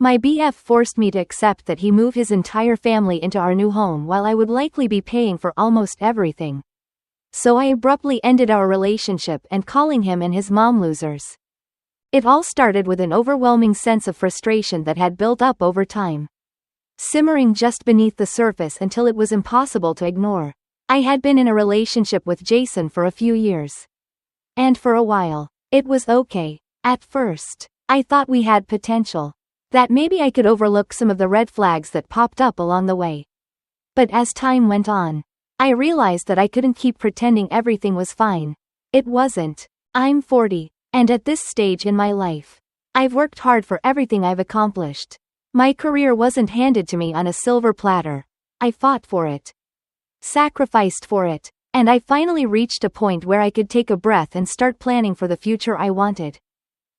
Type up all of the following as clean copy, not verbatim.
My BF forced me to accept that he moved his entire family into our new home while I would likely be paying for almost everything. So I abruptly ended our relationship and calling him and his mom losers. It all started with an overwhelming sense of frustration that had built up over time, simmering just beneath the surface until it was impossible to ignore. I had been in a relationship with Jason for a few years. And for a while, it was okay. At first, I thought we had potential. That maybe I could overlook some of the red flags that popped up along the way. But as time went on, I realized that I couldn't keep pretending everything was fine. It wasn't. I'm 40, and at this stage in my life, I've worked hard for everything I've accomplished. My career wasn't handed to me on a silver platter. I fought for it, sacrificed for it, and I finally reached a point where I could take a breath and start planning for the future I wanted.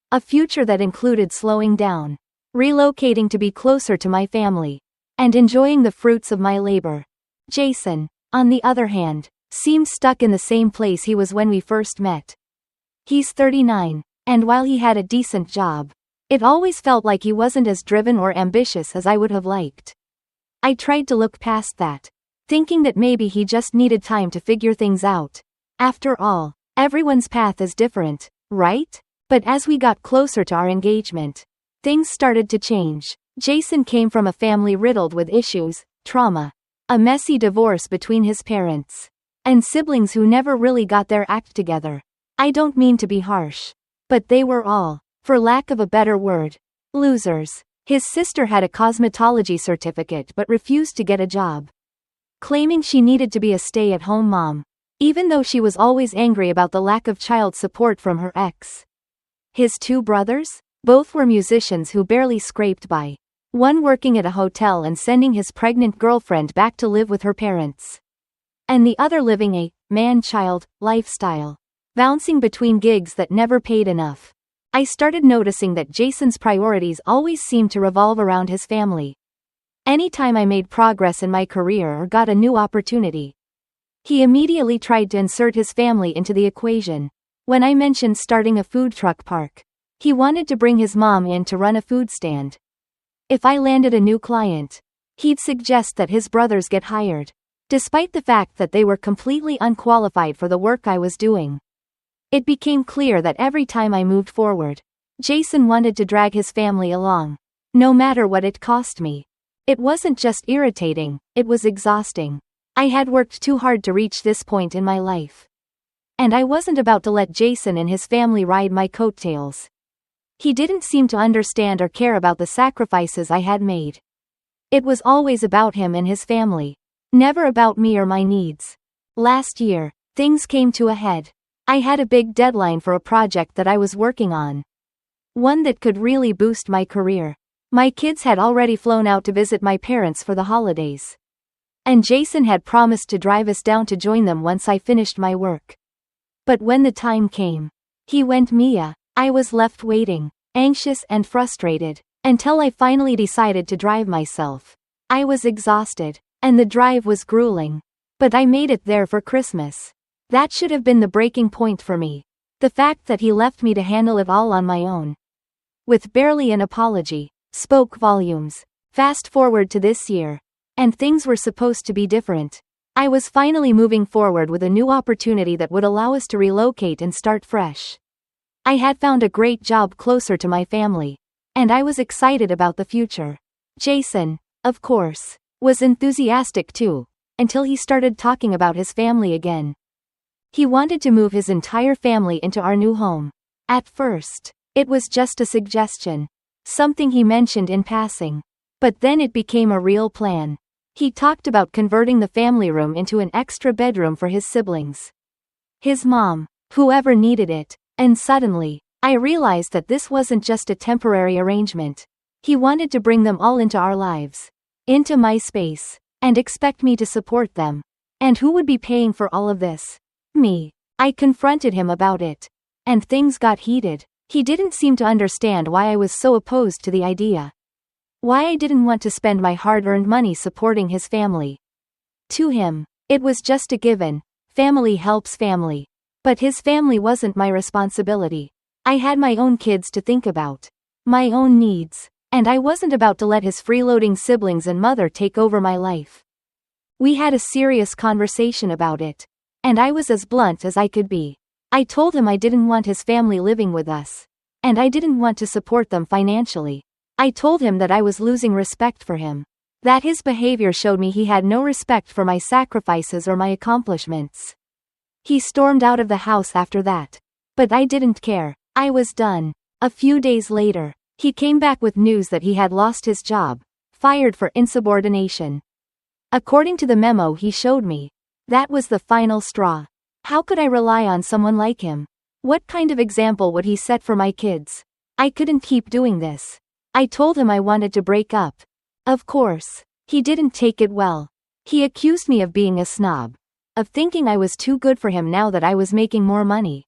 A future that included slowing down, relocating to be closer to my family, and enjoying the fruits of my labor. Jason, on the other hand, seemed stuck in the same place he was when we first met. He's 39, and while he had a decent job, it always felt like he wasn't as driven or ambitious as I would have liked. I tried to look past that, thinking that maybe he just needed time to figure things out. After all, everyone's path is different, right? But as we got closer to our engagement, things started to change. Jason came from a family riddled with issues, trauma, a messy divorce between his parents, and siblings who never really got their act together. I don't mean to be harsh, but they were all, for lack of a better word, losers. His sister had a cosmetology certificate but refused to get a job, claiming she needed to be a stay-at-home mom, even though she was always angry about the lack of child support from her ex. His two brothers? Both were musicians who barely scraped by, one working at a hotel and sending his pregnant girlfriend back to live with her parents, and the other living a man-child lifestyle, bouncing between gigs that never paid enough. I started noticing that Jason's priorities always seemed to revolve around his family. Anytime I made progress in my career or got a new opportunity, he immediately tried to insert his family into the equation. When I mentioned starting a food truck park, he wanted to bring his mom in to run a food stand. If I landed a new client, he'd suggest that his brothers get hired, despite the fact that they were completely unqualified for the work I was doing. It became clear that every time I moved forward, Jason wanted to drag his family along, no matter what it cost me. It wasn't just irritating, it was exhausting. I had worked too hard to reach this point in my life, and I wasn't about to let Jason and his family ride my coattails. He didn't seem to understand or care about the sacrifices I had made. It was always about him and his family, never about me or my needs. Last year, things came to a head. I had a big deadline for a project that I was working on, one that could really boost my career. My kids had already flown out to visit my parents for the holidays, and Jason had promised to drive us down to join them once I finished my work. But when the time came, he went Mia. I was left waiting, anxious and frustrated, until I finally decided to drive myself. I was exhausted, and the drive was grueling. But I made it there for Christmas. That should have been the breaking point for me. The fact that he left me to handle it all on my own, with barely an apology, spoke volumes. Fast forward to this year, and things were supposed to be different. I was finally moving forward with a new opportunity that would allow us to relocate and start fresh. I had found a great job closer to my family, and I was excited about the future. Jason, of course, was enthusiastic too, until he started talking about his family again. He wanted to move his entire family into our new home. At first, it was just a suggestion, something he mentioned in passing. But then it became a real plan. He talked about converting the family room into an extra bedroom for his siblings, his mom, whoever needed it. And suddenly, I realized that this wasn't just a temporary arrangement. He wanted to bring them all into our lives, into my space, and expect me to support them. And who would be paying for all of this? Me. I confronted him about it, and things got heated. He didn't seem to understand why I was so opposed to the idea, why I didn't want to spend my hard-earned money supporting his family. To him, it was just a given. Family helps family. But his family wasn't my responsibility. I had my own kids to think about, my own needs, And I wasn't about to let his freeloading siblings and mother take over my life. We had a serious conversation about it. And I was as blunt as I could be. I told him I didn't want his family living with us. And I didn't want to support them financially. I told him that I was losing respect for him. That his behavior showed me he had no respect for my sacrifices or my accomplishments. He stormed out of the house after that. But I didn't care. I was done. A few days later, he came back with news that he had lost his job, fired for insubordination. According to the memo he showed me, that was the final straw. How could I rely on someone like him? What kind of example would he set for my kids? I couldn't keep doing this. I told him I wanted to break up. Of course, he didn't take it well. He accused me of being a snob, of thinking I was too good for him now that I was making more money.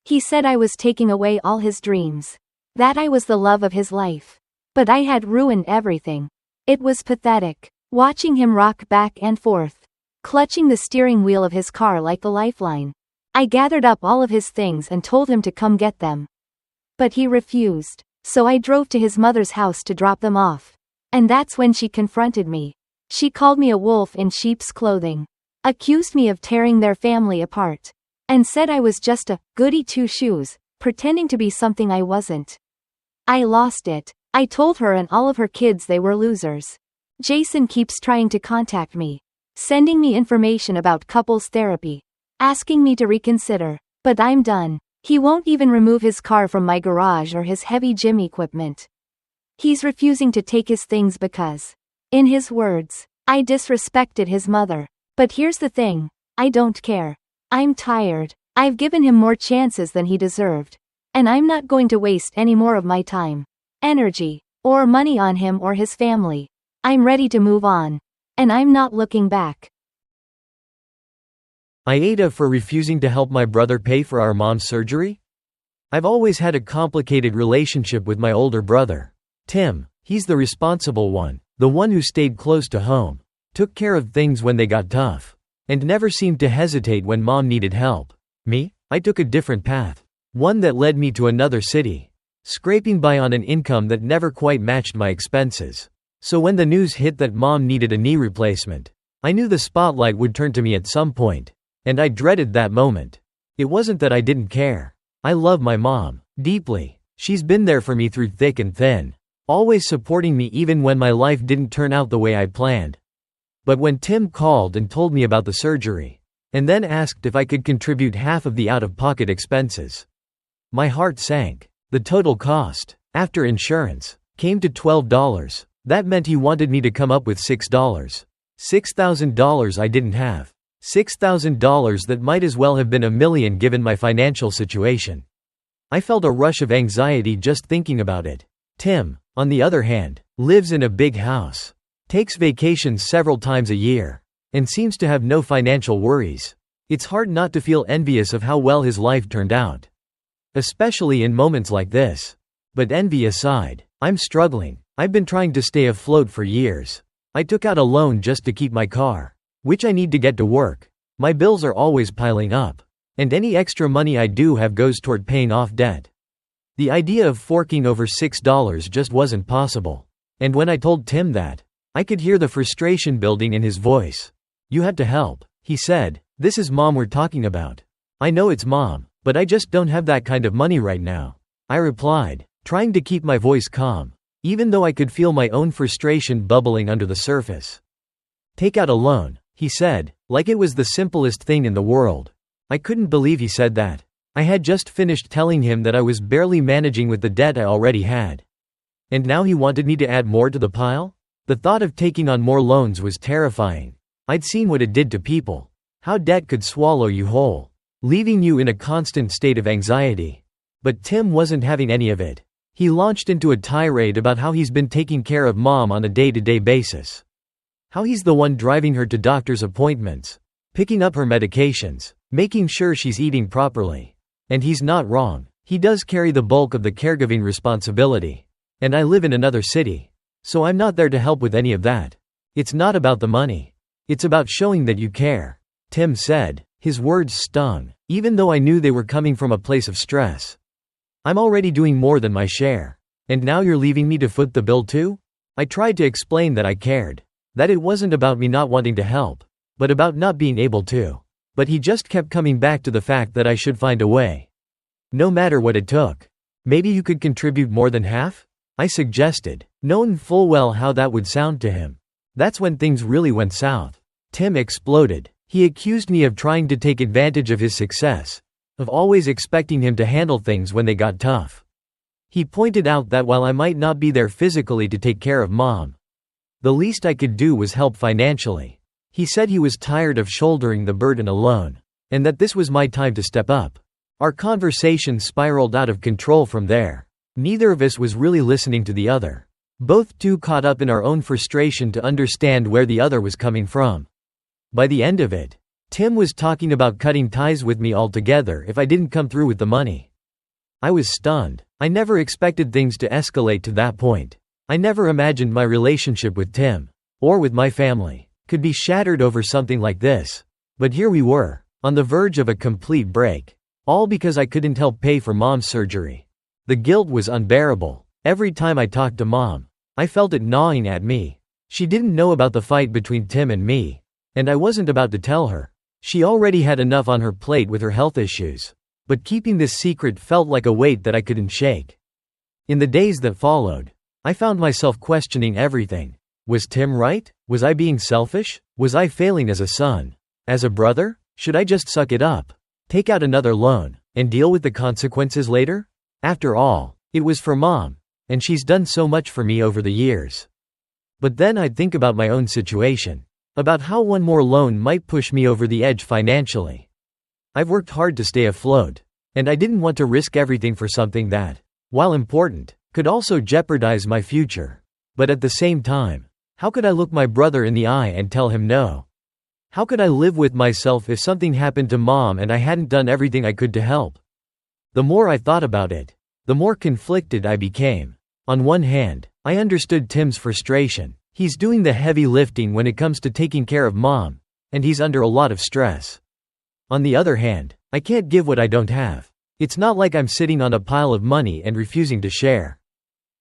He said I was taking away all his dreams. That I was the love of his life. But I had ruined everything. It was pathetic, watching him rock back and forth, clutching the steering wheel of his car like a lifeline. I gathered up all of his things and told him to come get them. But he refused, so I drove to his mother's house to drop them off. And that's when she confronted me. She called me a wolf in sheep's clothing, accused me of tearing their family apart, and said I was just a goody two-shoes, pretending to be something I wasn't. I lost it. I told her and all of her kids they were losers. Jason keeps trying to contact me, sending me information about couples therapy, asking me to reconsider, but I'm done. He won't even remove his car from my garage or his heavy gym equipment. He's refusing to take his things because, in his words, I disrespected his mother. But here's the thing, I don't care. I'm tired. I've given him more chances than he deserved. And I'm not going to waste any more of my time, energy, or money on him or his family. I'm ready to move on. And I'm not looking back. AITA for refusing to help my brother pay for our mom's surgery? I've always had a complicated relationship with my older brother, Tim. He's the responsible one, the one who stayed close to home, took care of things when they got tough, and never seemed to hesitate when mom needed help. Me? I took a different path. One that led me to another city, scraping by on an income that never quite matched my expenses. So when the news hit that mom needed a knee replacement, I knew the spotlight would turn to me at some point, and I dreaded that moment. It wasn't that I didn't care. I love my mom deeply. She's been there for me through thick and thin, always supporting me even when my life didn't turn out the way I'd planned. But when Tim called and told me about the surgery, and then asked if I could contribute half of the out-of-pocket expenses, my heart sank. The total cost, after insurance, came to $12. That meant he wanted me to come up with $6. $6,000 I didn't have. $6,000 that might as well have been $1 million given my financial situation. I felt a rush of anxiety just thinking about it. Tim, on the other hand, lives in a big house, takes vacations several times a year, and seems to have no financial worries. It's hard not to feel envious of how well his life turned out, especially in moments like this. But envy aside, I'm struggling. I've been trying to stay afloat for years. I took out a loan just to keep my car, which I need to get to work. My bills are always piling up, and any extra money I do have goes toward paying off debt. The idea of forking over $6 just wasn't possible. And when I told Tim that, I could hear the frustration building in his voice. You have to help, he said. This is mom we're talking about. I know it's mom, but I just don't have that kind of money right now, I replied, trying to keep my voice calm, even though I could feel my own frustration bubbling under the surface. Take out a loan, he said, like it was the simplest thing in the world. I couldn't believe he said that. I had just finished telling him that I was barely managing with the debt I already had. And now he wanted me to add more to the pile? The thought of taking on more loans was terrifying. I'd seen what it did to people. How debt could swallow you whole, leaving you in a constant state of anxiety. But Tim wasn't having any of it. He launched into a tirade about how he's been taking care of mom on a day-to-day basis. How he's the one driving her to doctor's appointments, picking up her medications, making sure she's eating properly. And he's not wrong. He does carry the bulk of the caregiving responsibility. And I live in another city, so I'm not there to help with any of that. It's not about the money. It's about showing that you care, Tim said. His words stung, even though I knew they were coming from a place of stress. I'm already doing more than my share, And now you're leaving me to foot the bill too? I tried to explain that I cared. That it wasn't about me not wanting to help, but about not being able to. But he just kept coming back to the fact that I should find a way. No matter what it took. Maybe you could contribute more than half? I suggested, knowing full well how that would sound to him. That's when things really went south. Tim exploded. He accused me of trying to take advantage of his success, of always expecting him to handle things when they got tough. He pointed out that while I might not be there physically to take care of Mom, the least I could do was help financially. He said he was tired of shouldering the burden alone, and that this was my time to step up. Our conversation spiraled out of control from there. Neither of us was really listening to the other. Both too caught up in our own frustration to understand where the other was coming from. By the end of it, Tim was talking about cutting ties with me altogether if I didn't come through with the money. I was stunned. I never expected things to escalate to that point. I never imagined my relationship with Tim, or with my family, could be shattered over something like this. But here we were, on the verge of a complete break. All because I couldn't help pay for Mom's surgery. The guilt was unbearable. Every time I talked to Mom, I felt it gnawing at me. She didn't know about the fight between Tim and me, and I wasn't about to tell her. She already had enough on her plate with her health issues. But keeping this secret felt like a weight that I couldn't shake. In the days that followed, I found myself questioning everything. Was Tim right? Was I being selfish? Was I failing as a son? As a brother? Should I just suck it up, take out another loan, and deal with the consequences later? After all, it was for Mom, and she's done so much for me over the years. But then I'd think about my own situation, about how one more loan might push me over the edge financially. I've worked hard to stay afloat, and I didn't want to risk everything for something that, while important, could also jeopardize my future. But at the same time, how could I look my brother in the eye and tell him no? How could I live with myself if something happened to Mom and I hadn't done everything I could to help? The more I thought about it, the more conflicted I became. On one hand, I understood Tim's frustration. He's doing the heavy lifting when it comes to taking care of Mom, and he's under a lot of stress. On the other hand, I can't give what I don't have. It's not like I'm sitting on a pile of money and refusing to share.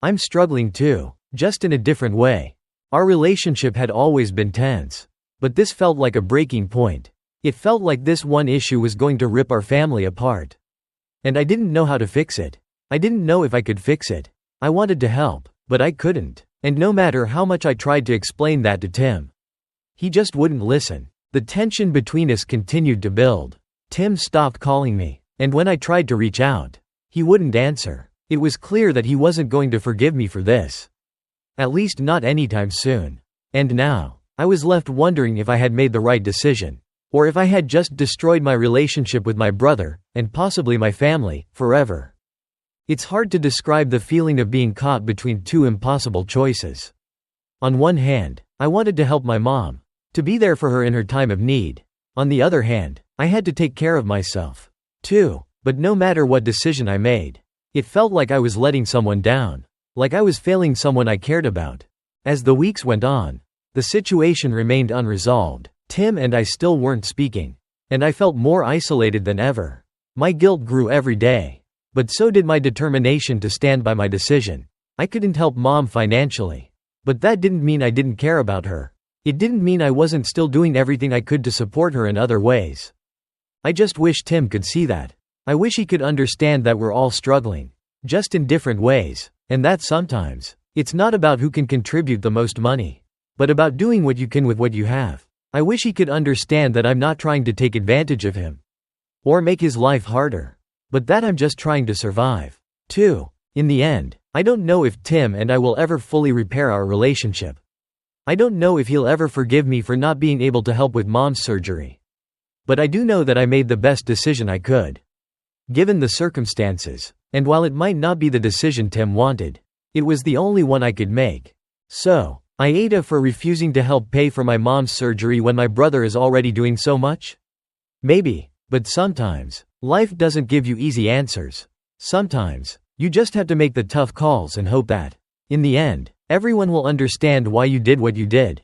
I'm struggling too, just in a different way. Our relationship had always been tense, but this felt like a breaking point. It felt like this one issue was going to rip our family apart. And I didn't know how to fix it. I didn't know if I could fix it. I wanted to help, but I couldn't. And no matter how much I tried to explain that to Tim, he just wouldn't listen. The tension between us continued to build. Tim stopped calling me, and when I tried to reach out, he wouldn't answer. It was clear that he wasn't going to forgive me for this. At least not anytime soon. And now, I was left wondering if I had made the right decision, or if I had just destroyed my relationship with my brother, and possibly my family, forever. It's hard to describe the feeling of being caught between two impossible choices. On one hand, I wanted to help my mom, to be there for her in her time of need. On the other hand, I had to take care of myself, too. But no matter what decision I made, it felt like I was letting someone down, like I was failing someone I cared about. As the weeks went on, the situation remained unresolved. Tim and I still weren't speaking, and I felt more isolated than ever. My guilt grew every day, but so did my determination to stand by my decision. I couldn't help Mom financially, but that didn't mean I didn't care about her. It didn't mean I wasn't still doing everything I could to support her in other ways. I just wish Tim could see that. I wish he could understand that we're all struggling, just in different ways, and that sometimes, it's not about who can contribute the most money, but about doing what you can with what you have. I wish he could understand that I'm not trying to take advantage of him, or make his life harder, but that I'm just trying to survive, too. In the end, I don't know if Tim and I will ever fully repair our relationship. I don't know if he'll ever forgive me for not being able to help with Mom's surgery. But I do know that I made the best decision I could, given the circumstances, and while it might not be the decision Tim wanted, it was the only one I could make. So, AITA for refusing to help pay for my mom's surgery when my brother is already doing so much? Maybe, but sometimes, life doesn't give you easy answers. Sometimes, you just have to make the tough calls and hope that, in the end, everyone will understand why you did what you did.